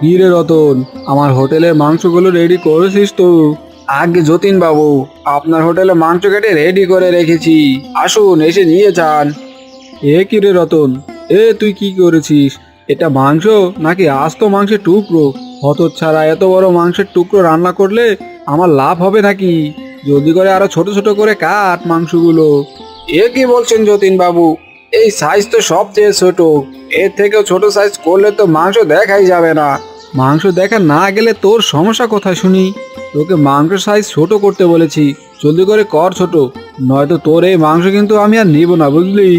কি রে রতন, আমার হোটেলের মাংসগুলো রেডি করেছিস তো? আগে যতীন বাবু, আপনার হোটেলে মাংস কেটে রেডি করে রেখেছি, আসুন এসে নিয়ে যান। এ কি রে রতন, তুই কি করেছিস? এটা মাংস নাকি আস্ত মাংসের টুকরো? হতচ্ছাড়া, এত বড় মাংসের টুকরো রান্না করলে আমার লাভ হবে নাকি? জলদি করে আরো ছোট ছোট করে কাট মাংসগুলো। এ কি বলছেন যতীন বাবু, এই সাইজ তো সবচেয়ে ছোট, এর থেকেও ছোট সাইজ করলে তো মাংস দেখাই যাবে না। মাংস দেখা না গেলে তোর সমস্যা কোথায় শুনি? তোকে মাংস সাইজ ছোট করতে বলেছি, জলদি করে কর ছোট, নয়তো তোর এই মাংস কিন্তু আমি আর নিব না, বুঝলি?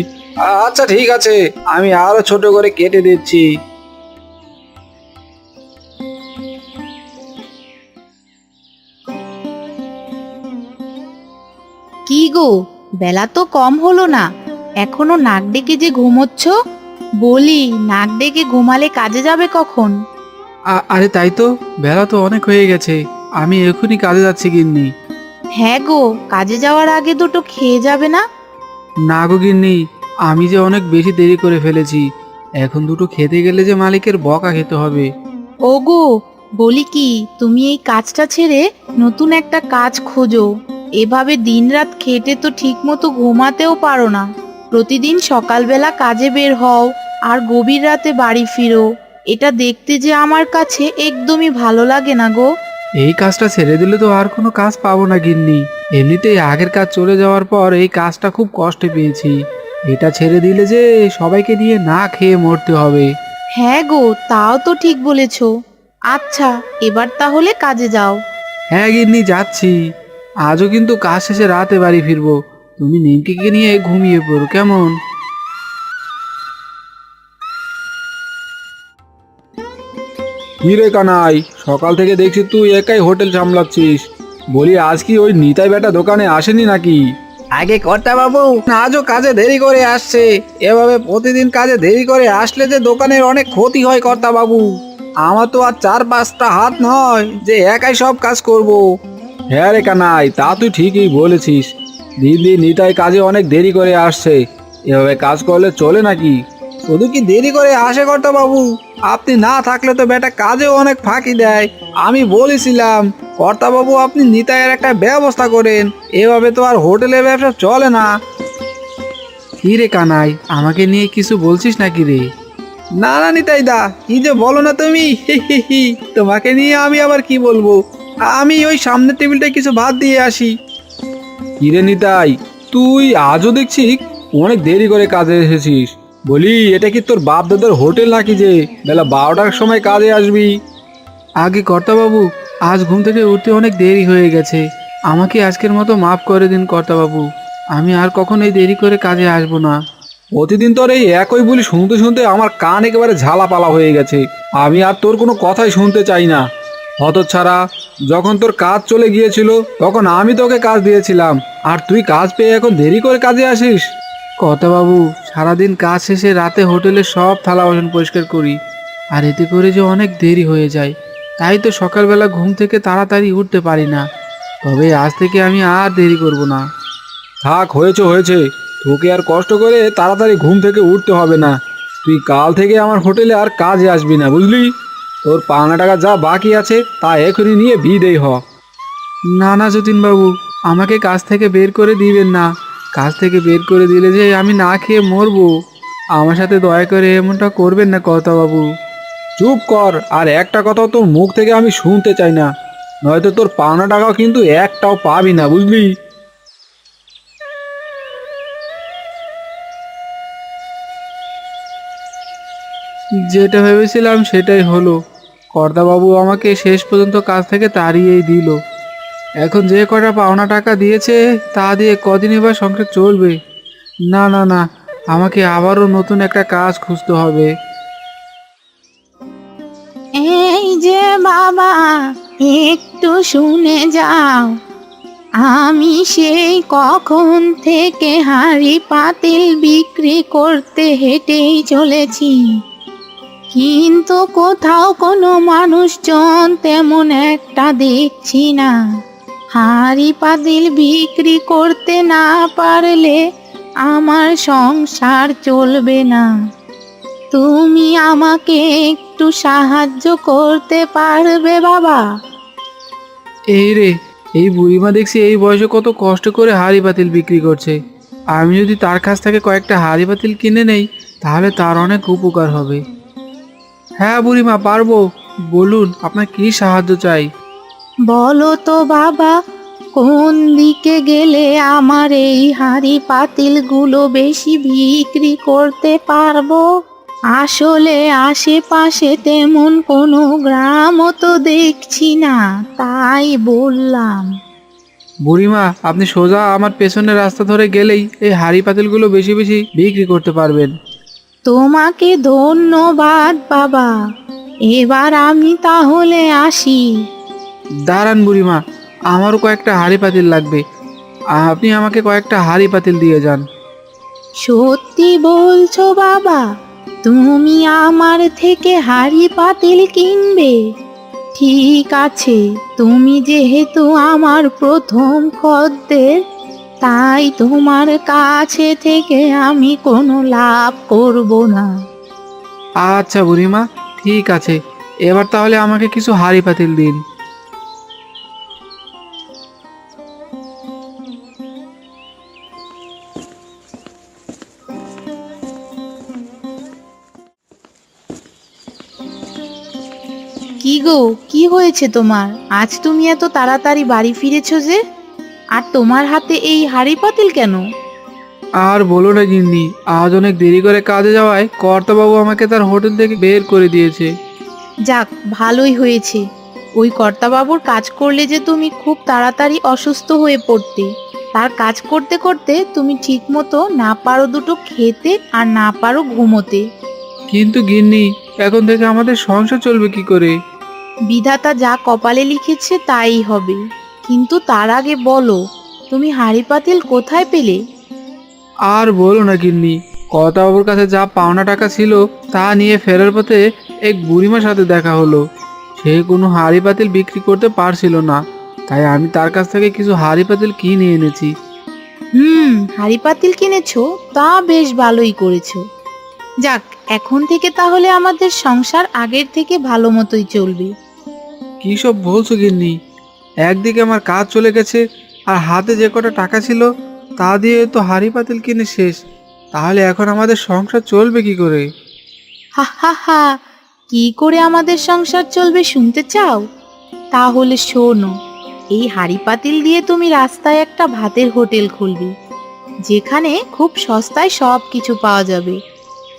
আচ্ছা ঠিক আছে, আমি আরো ছোট করে কেটে দিচ্ছি। কি গো, বেলা তো কম হলো না, এখনো নাক ডেকে যে ঘুমোচ্ছ? বলি, নাক ডেকে ঘুমালে কাজে যাবে কখন? আরে তাই তো, বেলা তো অনেক হয়ে গেছে, আমি এখনই কাজে যাচ্ছি গিন্নি। হ্যাঁ গো, কাজে যাওয়ার আগে দুটো খেয়ে যাবে না? না গো গিন্নি, আমি যে অনেক বেশি দেরি করে ফেলেছি, এখন দুটো খেতে গেলে যে মালিকের বকা খেতে হবে। ওগো, বলি কি, তুমি এই কাজটা ছেড়ে নতুন একটা কাজ খোঁজো। এভাবে দিনরাত খেটে তো ঠিক মতো ঘুমাতেও পারো না। প্রতিদিন সকালবেলা কাজে বের হও আর গভীর রাতে বাড়ি ফিরো। এটা দেখতে যে আমার কাছে একদমই ভালো লাগে না গো। এই কাজটা ছেড়ে দিলে তো আর কোনো কাজ পাবো না গিন্নি, এমনিতেই আগের কাজ চলে যাওয়ার পর এই কাজটা খুব কষ্টে পেয়েছি, এটা ছেড়ে দিলে যে সবাইকে নিয়ে না খেয়ে মরতে হবে। হ্যাঁ গো, তাও তো ঠিক বলেছো। আচ্ছা, এবার তাহলে কাজে যাও। হ্যাঁ গিন্নি, যাচ্ছি। আজও কিন্তু কাজ শেষে রাতে বাড়ি ফিরবো, তুমি নিমকিকে নিয়ে ঘুমিয়ে পড়ো কেমন? কি রে কানাই, সকাল থেকে দেখছি তুই একাই হোটেল সামলাচ্ছিস। বলি, আজ কি ওই নিতাই বেটা দোকানে আসেনি নাকি? আগে কর্তা বাবু, আজও কাজে দেরি করে আসছে। এভাবে প্রতিদিন কাজে দেরি করে আসলে যে দোকানের অনেক ক্ষতি হয় কর্তা বাবু। আমার তো আর 4-5টা হাত নয় যে একাই সব কাজ করব। হ্যাঁ রে কানাই, তা তুই ঠিকই বলেছিস। দিন দিন নিতাই কাজে অনেক দেরি করে আসছে, এভাবে কাজ করলে চলে নাকি? শুধু কি দেরি করে আসে কর্তা বাবু, আপনি না থাকলে তো বেটা কাজেও অনেক ফাঁকি দেয়। আমি বলেছিলাম কর্তা বাবু, আপনি নিতাইয়ের একটা ব্যবস্থা করেন, এভাবে তো আর হোটেলের ব্যবসা চলে না। কি রে কানাই, আমাকে নিয়ে কিছু বলছিস নাকি রে? না না নিতাই দা, কি যে বলো না তুমি, তোমাকে নিয়ে আমি আবার কি বলবো। আমি ওই সামনের টেবিলটায় কিছু ভাত দিয়ে আসি। কিরে নিতাই, তুই আজও দেখছি অনেক দেরি করে কাজে এসেছিস। বলি, এটা কি তোর বাপ দাদার হোটেল নাকি যে বেলা 12টার সময় কাজে আসবি? আগে কর্তাবাবু, আজ ঘুম থেকে উঠতে অনেক দেরি হয়ে গেছে, আমাকে আজকের মতো মাফ করে দিন কর্তাবাবু, আমি আর কখনো এই দেরি করে কাজে আসবো না। প্রতিদিন তোর এই একই বলি শুনতে শুনতে আমার কান একেবারে ঝালাপালা হয়ে গেছে, আমি আর তোর কোনো কথাই শুনতে চাই না। হতচ্ছাড়া, যখন তোর কাজ চলে গিয়েছিল তখন আমি তোকে কাজ দিয়েছিলাম, আর তুই কাজ পেয়ে এখন দেরি করে কাজে আসিস? বাবু, সারাদিন কাজ শেষে রাতে হোটেলে সব থালা বাসন পরিষ্কার করি, আর এতে করে যে অনেক দেরি হয়ে যায়, তাই তো সকালবেলা ঘুম থেকে তাড়াতাড়ি উঠতে পারি না। তবে আজ থেকে আমি আর দেরি করব না। থাক, হয়েছে হয়েছে, তোকে আর কষ্ট করে তাড়াতাড়ি ঘুম থেকে উঠতে হবে না। তুই কাল থেকে আমার হোটেলে আর কাজে আসবি না, বুঝলি? তোর পাওনা টাকা যা বাকি আছে তা এখনই নিয়ে বিদেয় হ। না না যতীনবাবু, আমাকে কাজ থেকে বের করে দিবেন না, কাজ থেকে বের করে দিলে যে আমি না খেয়ে মরবো। আমার সাথে দয়া করে এমনটা করবেন না বাবু। চুপ কর, আর একটা কথা তোর মুখ থেকে আমি শুনতে চাই না, নয়তো তোর পাওনা টাকাও কিন্তু একটাও পাবি না, বুঝলি? যেটা ভেবেছিলাম সেটাই হলো, কর্তাবাবু আমাকে শেষ পর্যন্ত কাজ থেকে তাড়িয়েই দিল। এখন যে কটা পাওনা টাকা দিয়েছে তা দিয়ে কদিনই বা সংসার চলবে। না না না, আমাকে আবারও নতুন একটা কাজ খুঁজতে হবে। এই যে বাবা, একটু শুনে যাও। আমি সেই কখন থেকে হাঁড়ি পাতিল বিক্রি করতে হেঁটেই চলেছি, কিন্তু কোথাও কোনো মানুষজন তেমন একটা দেখছি না। হাঁড়ি পাতিল বিক্রি করতে না পারলে আমার সংসার চলবে না। তুমি আমাকে একটু সাহায্য করতে পারবে বাবা? এই রে, এই বুড়িমা দেখছি এই বয়সে কত কষ্ট করে হাঁড়ি পাতিল বিক্রি করছে। আমি যদি তার কাছ থেকে কয়েকটা হাঁড়ি পাতিল কিনে নেই তাহলে তার অনেক উপকার হবে। হ্যাঁ বুড়িমা, পারবো। বলুন আপনার কি সাহায্য চাই। বলো তো বাবা, কোন দিকে গেলে আমার এই হাঁড়ি পাতিলগুলো বেশি বিক্রি করতে পারবো? আসলে আশেপাশে তেমন কোনো গ্রামও তো দেখছি না, তাই বললাম। বুড়িমা, আপনি সোজা আমার পেছনের রাস্তা ধরে গেলেই এই হাঁড়ি পাতিলগুলো বেশি বেশি বিক্রি করতে পারবেন। তোমাকে ধন্যবাদ বাবা, এবার আমি তাহলে আসি। দাঁড়ান বুড়িমা, আমারও কয়েকটা হাঁড়ি পাতিল লাগবে। আপনি আমাকে কয়েকটা হাঁড়ি পাতিল দিয়ে যান। সত্যি বলছো বাবা? তুমি আমার থেকে হাঁড়ি পাতিল কিনবে? ঠিক আছে, তুমি যেহেতু আমার প্রথম খদ্দের, তাই তোমার কাছে থেকে আমি কোনো লাভ করব না। আচ্ছা বুড়িমা, ঠিক আছে। এবার তাহলে আমাকে কিছু হাঁড়ি পাতিল দিন। কি গো, কি হয়েছে তোমার? আজ তুমি এত তাড়াতাড়ি বাড়ি ফিরেছো যে? আর তোমার হাতে এই হাঁড়ি পাতিল কেন? আর বলো না গিন্নি, আজ অনেক দেরি করে কাজে যাওয়ায় কর্তাবাবু আমাকে তার হোটেল থেকে বের করে দিয়েছে। যাক, ভালোই হয়েছে। ওই কর্তাবাবুর কাজ করলে যে তুমি খুব তাড়াতাড়ি অসুস্থ হয়ে পড়তে। তার কাজ করতে করতে তুমি ঠিক মতো না পারো দুটো খেতে আর না পারো ঘুমোতে। কিন্তু গিন্নি, এখন থেকে আমাদের সংসার চলবে কি করে? বিধাতা যা কপালে লিখেছে তাই হবে। কিন্তু তার আগে বলো, তুমি হাঁড়ি পাতিল কোথায় পেলে? আর বলো না গিন্নি, কর্তাবাবুর কাছে যা পাওনা টাকা ছিল তা নিয়ে ফেরার পথে এক বুড়িমার সাথে দেখা হলো। সে কোনো হাঁড়ি পাতিল বিক্রি করতে পারছিল না, তাই আমি তার কাছ থেকে কিছু হাঁড়ি পাতিল কিনে এনেছি। হাঁড়ি পাতিল কিনেছো, তা বেশ ভালোই করেছো। যাক, এখন থেকে তাহলে আমাদের সংসার আগের থেকে ভালো মতোই চলবে। কী সব বলছো গিন্নি? একদিকে আমার কাজ চলে গেছে, আর হাতে যে কটা টাকা ছিল তা দিয়ে তো হাঁড়ি পাতিল কিনে শেষ। তাহলে এখন আমাদের সংসার চলবে কি করে? হা হা হা, কি করে আমাদের সংসার চলবে শুনতে চাও? তাহলে শোনো, এই হাঁড়ি পাতিল দিয়ে তুমি রাস্তায় একটা ভাতের হোটেল খুলবে, যেখানে খুব সস্তায় সব কিছু পাওয়া যাবে।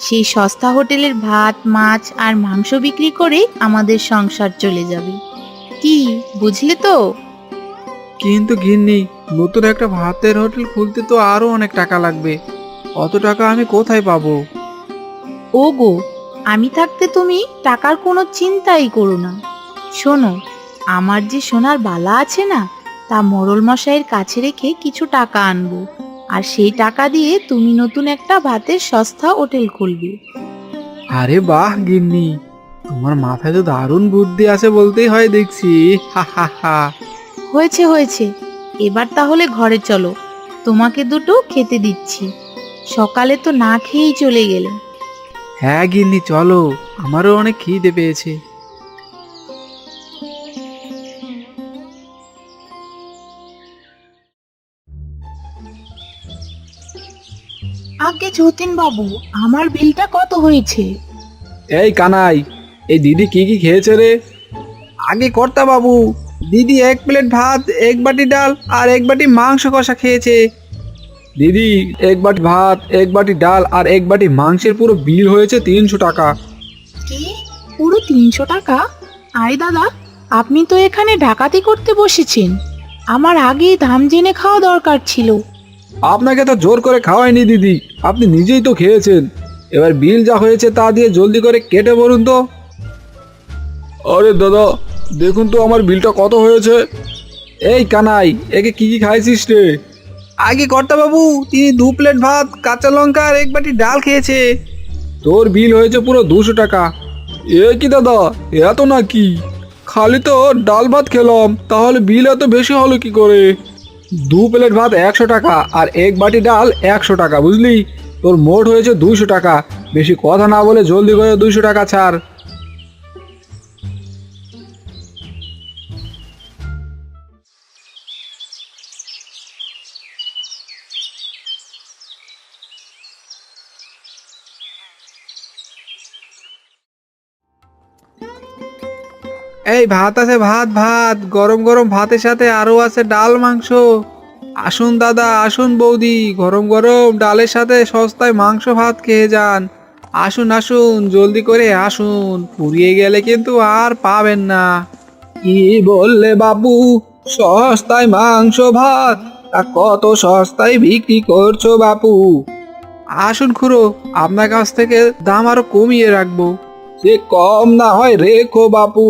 সেই সস্তা হোটেলের ভাত, মাছ আর মাংস বিক্রি করেই আমাদের সংসার চলে যাবে। কি, বুঝলে তো? কিন্তু গিন্নি, নতুন একটা ভাতের হোটেল খুলতে তো আরো অনেক টাকা লাগবে। অত টাকা আমি কোথায় পাবো? ওগো, আমি থাকতে তুমি টাকার কোনো চিন্তাই করো না। শোনো, আমার যে সোনার বালা আছে না, তা মোড়ল মশাইয়ের কাছে রেখে কিছু টাকা আনবো, আর সেই টাকা দিয়ে তুমি নতুন একটা ভাতের সস্তা হোটেল খুলবে। আরে বাহ গিন্নি, তোমার মাথায় তো দারুণ বুদ্ধি আছে বলতেই হয় দেখছি। হা হা হা। হয়েছে হয়েছে, এবার তাহলে ঘরে চলো, তোমাকে দুটো খেতে দিচ্ছি। সকালে তো না খেয়েই চলে গেলে। হ্যাঁ গিন্নি, চলো, আমারও অনেক খিদে পেয়েছে। আগে যতীন বাবু, আমার বিলটা কত হয়েছে? এই কানাই, এই দিদি কি কি খেয়েছে রে? আগে কর্তা বাবু, দিদি 1 প্লেট ভাত, 1 বাটি ডাল আর 1 বাটি মাংস কষা খেয়েছে। দিদি, 1 বাটি ভাত, 1 বাটি ডাল আর 1 বাটি মাংসের পুরো বিল হয়েছে 300 টাকা। কি, পুরো 300 টাকা? আরে দাদা, আপনি তো এখানে ডাকাতি করতে বসেছেন। আমার আগেই দাম জেনে খাওয়া দরকার ছিল। আপনাকে তো জোর করে খাওয়াইনি দিদি, আপনি নিজেই তো খেয়েছেন। এবার বিল যা হয়েছে তা দিয়ে জলদি করে কেটে বলুন তো। আরে দাদা, দেখুন তো আমার বিলটা কত হয়েছে। এই কানাই, একে কি কি খাইছিস রে? আগে কর্তা বাবু, তিনি 2 প্লেট ভাত, কাঁচা লঙ্কা আর 1 বাটি ডাল খেয়েছে। তোর বিল হয়েছে পুরো 200 টাকা। এ কি দাদা, এত নাকি? খালি তো ডাল ভাত খেলাম, তাহলে বিল এত বেশি হলো কি করে? 2 প্লেট ভাত 100 টাকা আর 1 বাটি ডাল 100 টাকা, বুঝলি? তোর মোট হয়েছে 200 টাকা। বেশি কথা না বলে জলদি করে 200 টাকা ছাড়। এই ভাত আছে, ভাত ভাত, গরম গরম ভাতের সাথে আরো আছে ডাল মাংস। আসুন দাদা, আসুন বৌদি, গরম গরম ডালের সাথে সস্তায় মাংস ভাত খেয়ে যান। আসুন আসুন, জলদি করে আসুন, ফুরিয়ে গেলে কিন্তু আর পাবেন না। কি বললে বাবু, সস্তায় মাংস ভাত? তা কত সস্তায় বিক্রি করছো বাপু? আসুন খুড়ো, আপনার কাছ থেকে দাম আরো কমিয়ে রাখবো। সে কম না হয় রেখো বাপু,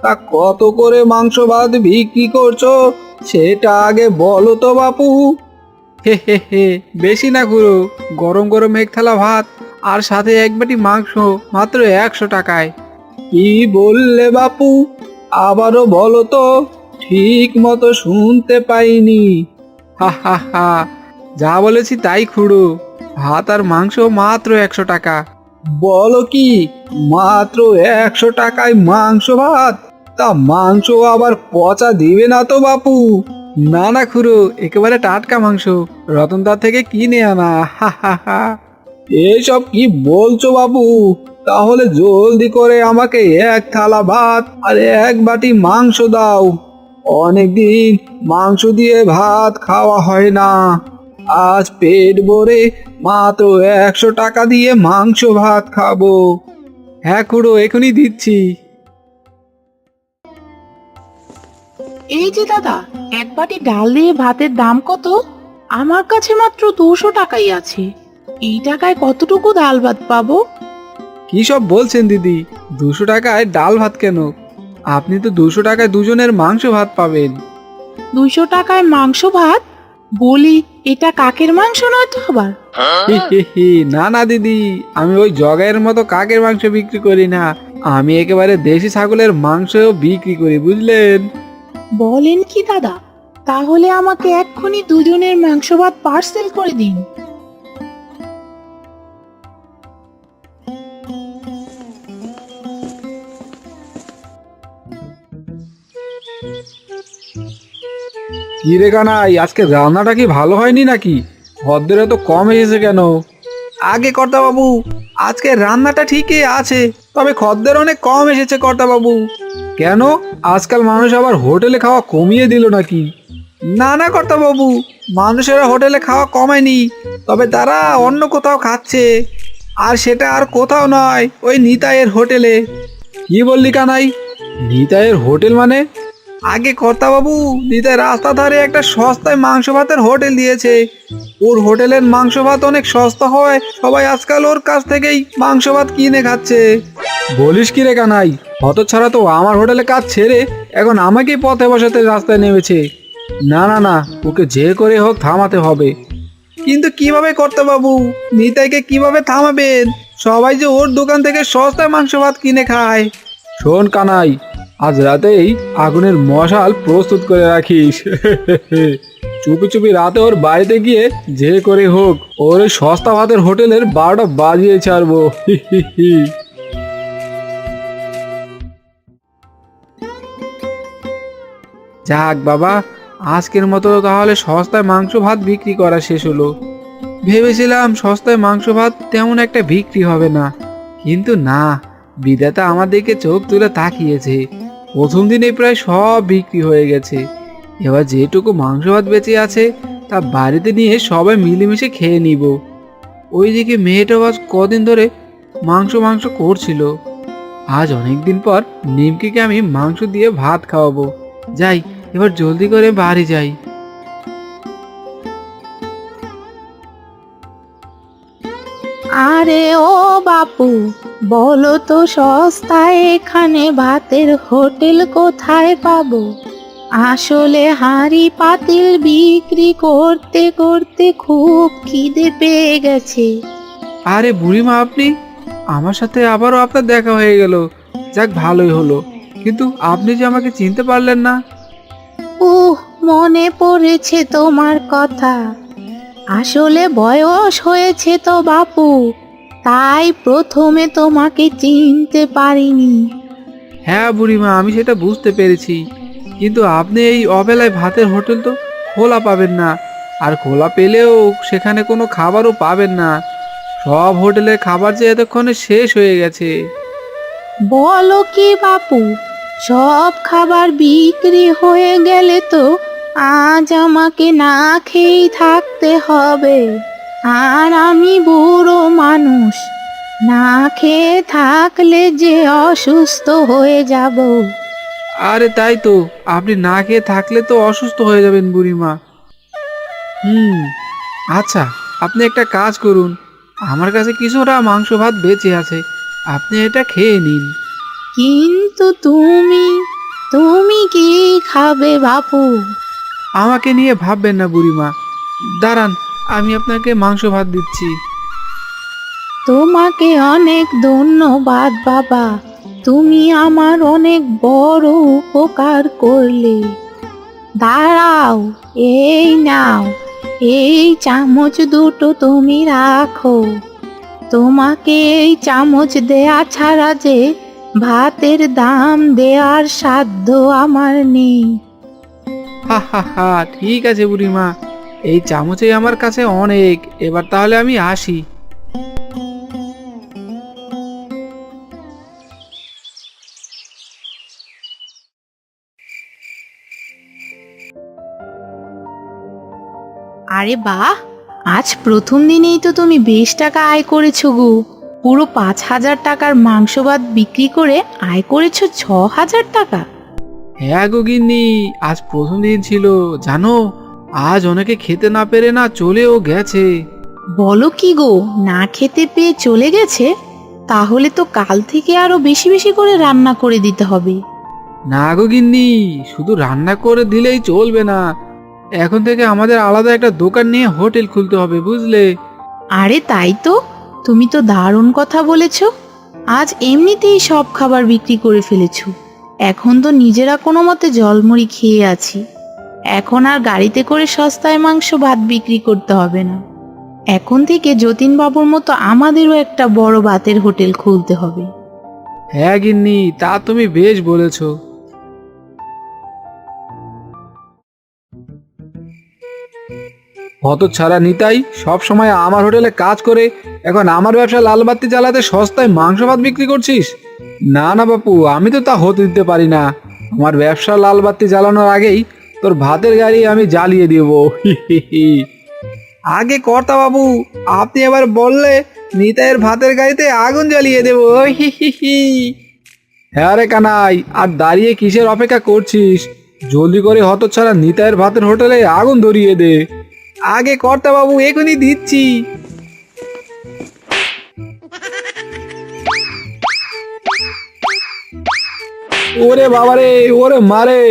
তা কত করে মাংস ভাত বিক্রি করছো সেটা আগে বলো তো বাপু। হে হে হে, বেশি না খুড়ো, গরম গরম এক থালা ভাত আর সাথে এক বাটি মাংস মাত্র 100 টাকায়। কি বললে বাপু, আবারও বলো তো, ঠিক মতো শুনতে পাইনি। হা হা হা, যা বলেছি তাই খুড়ো, ভাত আর মাংস মাত্র 100 টাকা। বলো কি, মাত্র 100 টাকায় মাংস ভাত? তা মাংস আবার পচা দিবে না তো বাপু? না না খুড়ো, একেবারে টাটকা মাংস, রতনদার থেকে কিনে আনা। হা হা হা, এসব কি বলছো বাবু? তাহলে জলদি করে আমাকে এক থালা ভাত আর এক বাটি মাংস দাও। অনেকদিন মাংস দিয়ে ভাত খাওয়া হয় না, আজ পেট ভরে মাত্র 100 টাকা দিয়ে মাংস ভাত খাবো। হ্যাঁ খুড়ো, এখনই দিচ্ছি। এই যে দাদা, এক বাটি ডাল দিয়ে ভাতের দাম কত? আমার কাছে মাত্র 200 টাকাই আছে। এই টাকায় কতটুকু ডাল ভাত পাবো? কি সব বলছেন দিদি, 200 টাকায় ডাল ভাত কেন? আপনি তো 200 টাকায় দুজনের মাংস ভাত পাবেন। 200 টাকায় মাংস ভাত? বলি, এটা কাকের মাংস নয় তো আবার? হি হি হি, না না দিদি, আমি ওই জগাইয়ের মতো কাকের মাংস বিক্রি করি না, আমি একেবারে দেশি ছাগলের মাংস বিক্রি করি, বুঝলেন? বলেন কি দাদা? তাহলে আমাকে এক্ষুনি দুজনের মাংস ভাত পার্সেল করে দিন। কি রে কানাই, আজকে রান্নাটা কি ভালো হয়নি নাকি? খদ্দের তো কম এসেছে কেন? আগে কর্তা বাবু, আজকে রান্নাটা ঠিকই আছে, তবে খদ্দের অনেক কম এসেছে কর্তা বাবু। কেন, আজকাল মানুষ আবার হোটেলে খাওয়া কমিয়ে দিল নাকি? না না কর্তা বাবু, মানুষেরা হোটেলে খাওয়া কমায়নি, তবে তারা অন্য কোথাও খাচ্ছে, আর সেটা আর কোথাও নয়, ওই নিতাইয়ের হোটেলে। কি বললি কানাই, নিতাইয়ের হোটেল মানে? আগে কর্তা বাবু, নিতাই রাস্তা ধারে একটা সস্তায় মাংস ভাতের হোটেল দিয়েছে। ওর হোটেলের মাংস ভাত অনেক সস্তা হয়, সবাই আজকাল ওর কাছ থেকেই মাংস ভাত কিনে খাচ্ছে। বলিস কি রে কানাই, হতচ্ছাড়া তো আমার হোটেলে কাজ ছেড়ে এখন আমাকেই পথে বসাতে রাস্তায় নেমেছে। না না না, ওকে যে করে হোক থামাতে হবে। কিন্তু কিভাবে করতে বাবু, নিতাইকে কিভাবে থামাবেন? সবাই যে ওর দোকান থেকে সস্তায় মাংস ভাত কিনে খায়। শোন কানাই, আজ রাতেই আগুনের মশাল প্রস্তুত করে রাখিস। চুপি চুপি রাতে ওর বাড়িতে গিয়ে যে করে হোক ওর ওই সস্তা ভাতের হোটেলের 12টা বাজিয়ে ছাড়বো। যাক বাবা, আজকের মতো তাহলে সস্তায় মাংস ভাত বিক্রি করা শেষ হলো। ভেবেছিলাম সস্তায় মাংস ভাত তেমন একটা বিক্রি হবে না, কিন্তু না, বিধাতা আমাদেরকে চোখ তুলে তাকিয়েছে, প্রথম দিনে প্রায় সব বিক্রি হয়ে গেছে। এবার যেটুকু মাংস ভাত বেঁচে আছে তা বাড়িতে নিয়ে সবাই মিলেমিশে খেয়ে নিব। ওইদিকে মেয়েটাও আজ কদিন ধরে মাংস মাংস করছিল, আজ অনেকদিন পর নিমকিকে আমি মাংস দিয়ে ভাত খাওয়াবো। যাই, এবার জলদি করে বাড়ি যাই। আরে ও বাপু, বলো তো সস্তায় এখানে ভাতের হোটেল কোথায় পাবো? আসলে হাঁড়ি পাতিল বিক্রি করতে করতে খুব খিদে পেয়ে গেছে। আরে বুড়িমা, আপনি, আমার সাথে আবারও আপনার দেখা হয়ে গেল, যাক ভালোই হলো। কিন্তু আপনি যে আমাকে চিনতে পারলেন না। মনে পড়েছে তোমার কথা। আসলে বয়স হয়েছে তো বাপু, তাই প্রথমে তোমাকে চিনতে পারিনি। হ্যাঁ বুড়িমা, আমি সেটা বুঝতে পেরেছি, কিন্তু আপনি এই অবেলায় ভাতের হোটেল তো খোলা পাবেন না, আর খোলা পেলেও সেখানে কোনো খাবারও পাবেন না। সব হোটেলের খাবার যে এতক্ষণে শেষ হয়ে গেছে। বলো কি বাপু, সব খাবার বিক্রি হয়ে গেলে তো আজ আমাকে না খেয়েই থাকতে হবে। আর আমি বুড়ো মানুষ, না খেয়ে থাকলে যে অসুস্থ হয়ে যাব। আরে তাই তো, আপনি না খেয়ে থাকলে তো অসুস্থ হয়ে যাবেন বুড়িমা। আচ্ছা, আপনি একটা কাজ করুন, আমার কাছে কিছুটা মাংস ভাত বেঁচে আছে, আপনি এটা খেয়ে নিন। কিন্তু তুমি তুমি কি খাবে বাপু? আমাকে নিয়ে ভাববেন না বুড়িমা, দাঁড়ান, আমি আপনাকে মাংস ভাত দিচ্ছি। তোমাকে অনেক ধন্যবাদ বাবা, তুমি আমার অনেক বড় উপকার করলে। দাঁড়াও, এই নাও, এই চামচ দুটো তুমি রাখো। তোমাকে এই চামচ দেয়া ছাড়া যে ভাতের দাম দেওয়ার সাধ্য আমার নেই। হা হা হা, ঠিক আছে বুড়িমা, এই চামচেই আমার কাছে অনেক। এবার তাহলে আমি আসি। আরে বাহ, আজ প্রথম দিনেই তো তুমি বেশ টাকা আয় করেছো গো। পুরো 5,000 টাকার মাংস ভাত বিক্রি করে আয় করেছো 6,000 টাকা। হ্যাঁ গো গিন্নি, আজ প্রথম দিন ছিল জানো, আজ অনেকে খেতে না পেরে না চলেও গেছে। বলো কি গো, না খেতে পেয়ে চলে গেছে? তাহলে তো কাল থেকে আরো বেশি বেশি করে রান্না করে দিতে হবে। না গো গিন্নি, শুধু রান্না করে দিলেই চলবে না, এখন থেকে আমাদের আলাদা একটা দোকান নিয়ে হোটেল খুলতে হবে, বুঝলে? আরে তাই তো, তুমি তো দারুণ কথা বলেছো। আজ এমনিতেই সব খাবার বিক্রি করে ফেলেছো, এখন তো নিজেরা কোনো মতে জলমুড়ি খেয়ে আছি। এখন আর গাড়িতে করে সস্তায় মাংস ভাত বিক্রি করতে হবে না। এখন থেকে যতীন বাবুর মতো আমাদেরও একটা বড় ভাতের হোটেল খুলতে হবে। হ্যাঁ গিন্নি, তা তুমি বেশ বলেছ। হতচ্ছাড়া নিতাই সব সময় আমার হোটেলে কাজ করে এখন আমার ব্যবসা লালবাতি জ্বালাতে সস্তায় মাংস ভাত বিক্রি করছিস? না না বাপু, আমি তো তা হতে দিতে পারি না। আমার ব্যবসা লালবাতি জ্বালানোর আগেই তোর ভাতের গাড়ি আমি জ্বালিয়ে দেব। আগে কর্তা বাবু, আপনি এবার বললে নিতাইয়ের ভাতের গাড়িতে আগুন জ্বালিয়ে দেব। হ্যাঁ রে কানাই, আর দাঁড়িয়ে কিসের অপেক্ষা করছিস? জলদি করে হতচ্ছাড়া নিতাইয়ের ভাতের হোটেলে আগুন ধরিয়ে দে। আগে কর্তা বাবু, এখনই দিচ্ছি। ওরে বাবারে, ওরে মারে,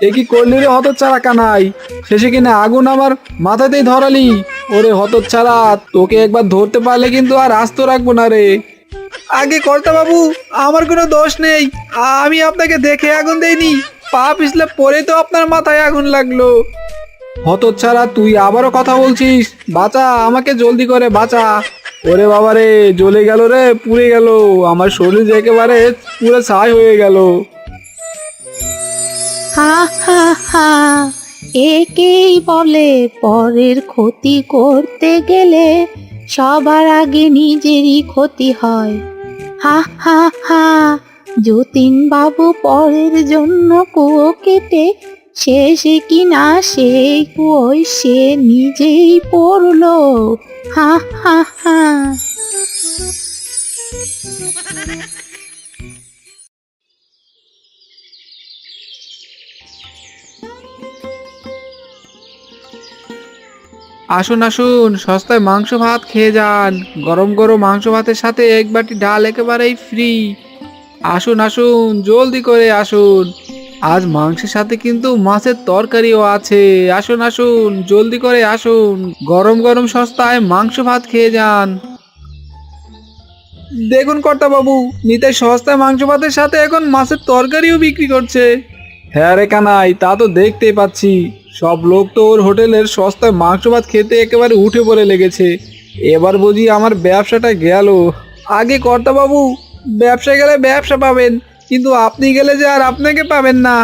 এ কি করলি রে হতচ্ছাড়া কানাই? শেষে কিনা আগুন আমার মাথাতেই ধরালি। ওরে হতচ্ছাড়া, তোকে একবার ধরতে পারলে কিন্তু আর আস্ত রাখবো না রে। আগে কর্তা বাবু, আমার কোনো দোষ নেই, আমি আপনাকে দেখে আগুন দেইনি, পা পিছলে পরে তো আপনার মাথায় আগুন লাগলো। হতচ্ছাড়া, তুই আবারও কথা বলছিস? বাঁচা, আমাকে জলদি করে বাঁচা। ওরে বাবারে, জ্বলে গেল রে, পুড়ে গেল, আমার শরীর একেবারে পুরো ছাই হয়ে গেল। হা হা হা, একেই বলে পরের ক্ষতি করতে গেলে সবার আগে নিজেরই ক্ষতি হয়। হা হা হা, যতীন বাবু পরের জন্য কুয়ো কেটে শেষে কিনা সেই কুয়োয় সে নিজেই পড়লো। হা হা হা। আসুন আসুন, সস্তায় মাংস ভাত খেয়ে যান। গরম গরম মাংস ভাতের সাথে এক বাটি ডাল একেবারেই ফ্রি। আসুন আসুন, জলদি করে আসুন। আজ মাংসের সাথে কিন্তু মাছের তরকারিও আছে। আসুন আসুন, জলদি করে আসুন, গরম গরম সস্তায় মাংস ভাত খেয়ে যান। দেখুন কর্তা বাবু, নিতাই সস্তায় মাংস ভাতের সাথে এখন মাছের তরকারিও বিক্রি করছে। হ্যাঁ রে কানাই, তা তো দেখতেই পাচ্ছি, সব লোক তো ওর হোটেলের সস্তায় মাংস ভাত খেতে একেবারে উঠে পড়ে লেগেছে। এবার বুঝি আমার ব্যবসাটা গেল। আগে কর্তা বাবু, ব্যবসা গেলে ব্যবসা পাবেন, কিন্তু আপনি গেলে যে আর আপনাকে পাবেন না।